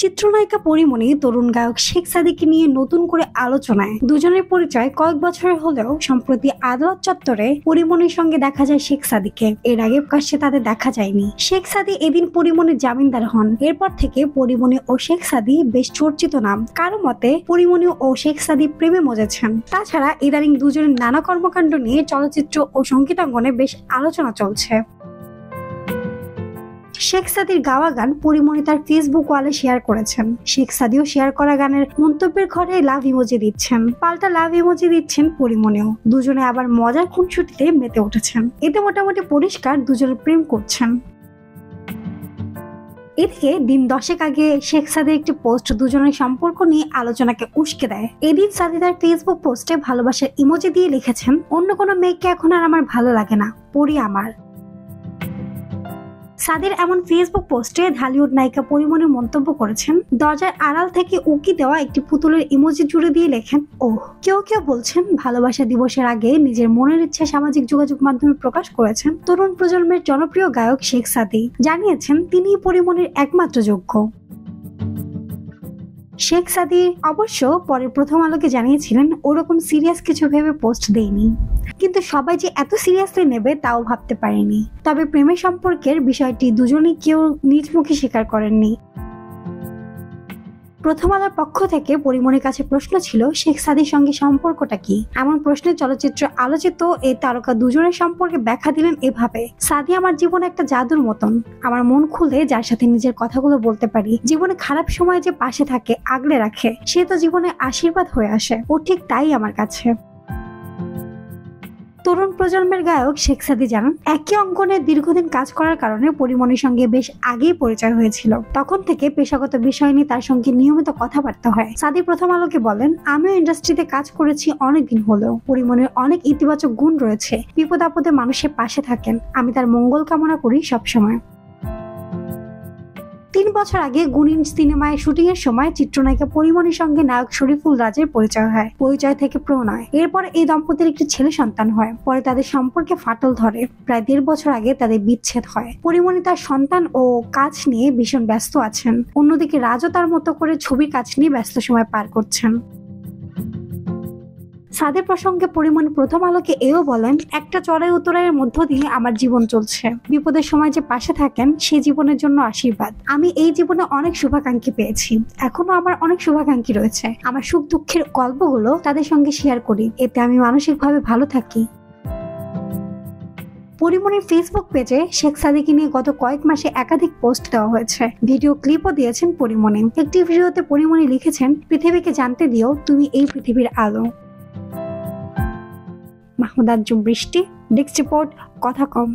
চিত্রনায়িকা পরিমণি তরুণ গায়ক শেখ সাদিকে নিয়ে নতুন করে আলোচনায়। দুজনের পরিচয় কয়েক বছরের হলেও সম্প্রতি আদালত চত্বরে পরিমণির সঙ্গে দেখা যায় শেখ সাদিকে। এর আগে প্রকাশ্যে তাদের দেখা যায়নি। শেখ সাদি এদিন পরিমণির জামিনদার হন। এরপর থেকে পরিমণি ও শেখ সাদি বেশ চর্চিত নাম। কারো মতে পরিমণি ও শেখ সাদি প্রেমে মজেছেন। তাছাড়া ইদানিং দুজনের নানা কর্মকাণ্ড নিয়ে চলচ্চিত্র ও সঙ্গীতাঙ্গনে বেশ আলোচনা চলছে। শেখ সাদির গাওয়া গান পরিমণি তার ফেসবুক ওয়ালে শেয়ার করেছেন। শেখ সাদিও শেয়ার করা গানের মন্তব্যের ঘরে লাভ ইমোজি দিচ্ছেন, পাল্টা লাভ ইমোজি দিচ্ছেন পরিমণিও। দুজনে আবার মজার খুনসুটিতে মেতে উঠেছেন। এতে মোটামুটি পরিষ্কার দুজনে প্রেম করছেন। এদিকে দিন 10 আগে শেখ সাদির একটি পোস্ট দুজনের সম্পর্ক নিয়ে আলোচনাকে উস্কে দেয়। এদিন সাদি তার ফেসবুক পোস্টে ভালোবাসার ইমোজি দিয়ে লিখেছেন, অন্য কোনো মেয়েকে এখন আর আমার ভালো লাগে না, পরি আমার। সাদির এমন ফেসবুক পোস্টে ঢালিউড নায়িকা পরিমণি মন্তব্য করেছেন, দরজার আড়াল থেকে উকি দেওয়া একটি পুতুলের ইমোজি জুড়ে দিয়ে লেখেন, ওহ। কেউ কেউ বলছেন ভালোবাসা দিবসের আগে নিজের মনের ইচ্ছা সামাজিক যোগাযোগ মাধ্যমে প্রকাশ করেছেন তরুণ প্রজন্মের জনপ্রিয় গায়ক শেখ সাদি। জানিয়েছেন তিনিই পরিমণির একমাত্র যোগ্য। শেখ সাদি অবশ্য পরে প্রথম আলোকে জানিয়েছিলেন ওরকম সিরিয়াস কিছু ভেবে পোস্ট দেয়নি, কিন্তু সবাই যে এত সিরিয়াসলি নেবে তাও ভাবতে পারেনি। তবে প্রেমের সম্পর্কের বিষয়টি দুজনেই কেউ নিজ মুখে স্বীকার করেননি। প্রথম আলোর পক্ষ থেকে পরিমণির কাছে প্রশ্ন ছিল শেখ সাদির সঙ্গে সম্পর্কটা কি। এমন প্রশ্নে চলচ্চিত্র আলোচিত এই তারকা দুজনের সম্পর্কে ব্যাখ্যা দিলেন এভাবে, সাদি আমার জীবনে একটা জাদুর মতন। আমার মন খুলে যার সাথে নিজের কথাগুলো বলতে পারি, জীবনে খারাপ সময় যে পাশে থাকে, আগলে রাখে, সে তো জীবনে আশীর্বাদ হয়ে আসে। ও ঠিক তাই আমার কাছে। তরুণ প্রজন্মের গায়ক শেখ সাদি জানান, একই অঙ্গনে দীর্ঘদিন কাজ করার কারণে পরিমণির সঙ্গে বেশ আগেই পরিচয় হয়েছিল। তখন থেকে পেশাগত বিষয় নিয়ে তার সঙ্গে নিয়মিত কথাবার্তা হয়। সাদি প্রথম আলোকে বলেন, আমিও ইন্ডাস্ট্রিতে কাজ করেছি অনেকদিন হলেও। পরিমণির অনেক ইতিবাচক গুণ রয়েছে, বিপদ আপদে মানুষের পাশে থাকেন। আমি তার মঙ্গল কামনা করি সবসময়। 3 বছর আগে গুণিন সিনেমায় শুটিং এর সময় চিত্রনায়িকা পরিমণির সঙ্গে নায়ক শরীফুল রাজের পরিচয় হয়। পরিচয় থেকে প্রণয়। এরপর এই দম্পতির একটি ছেলে সন্তান হয়। পরে তাদের সম্পর্কে ফাটল ধরে। প্রায় 1.5 বছর আগে তাদের বিচ্ছেদ হয়। পরিমণি তার সন্তান ও কাজ নিয়ে ভীষণ ব্যস্ত আছেন। অন্যদিকে রাজও তার মতো করে ছবির কাজ নিয়ে ব্যস্ত সময় পার করছেন। সাদের প্রসঙ্গে পরিমণি প্রথম আলোকে এও বলেন, একটা চড়াই উতরাইয়ের মধ্য দিয়ে আমার জীবন চলছে। বিপদের সময় যে পাশে থাকেন সে জীবনের জন্য আশীর্বাদ। আমি এই জীবনে অনেক শুভাকাঙ্ক্ষী পেয়েছি, এখনো আমার অনেক শুভাকাঙ্ক্ষী রয়েছে। আমার সুখ দুঃখের গল্পগুলো তাদের সঙ্গে শেয়ার করি, এতে আমি মানসিকভাবে ভালো থাকি। পরিমণির ফেসবুক পেজে শেখ সাদিকে নিয়ে গত কয়েক মাসে একাধিক পোস্ট দেওয়া হয়েছে। ভিডিও ক্লিপও দিয়েছেন পরিমণি। একটি ভিডিওতে পরিমণি লিখেছেন, পৃথিবীকে জানতে দিও তুমি এই পৃথিবীর আলো। মাহমুদ আঞ্জুম বৃষ্টি, ডেস্ক রিপোর্ট, কথা কম।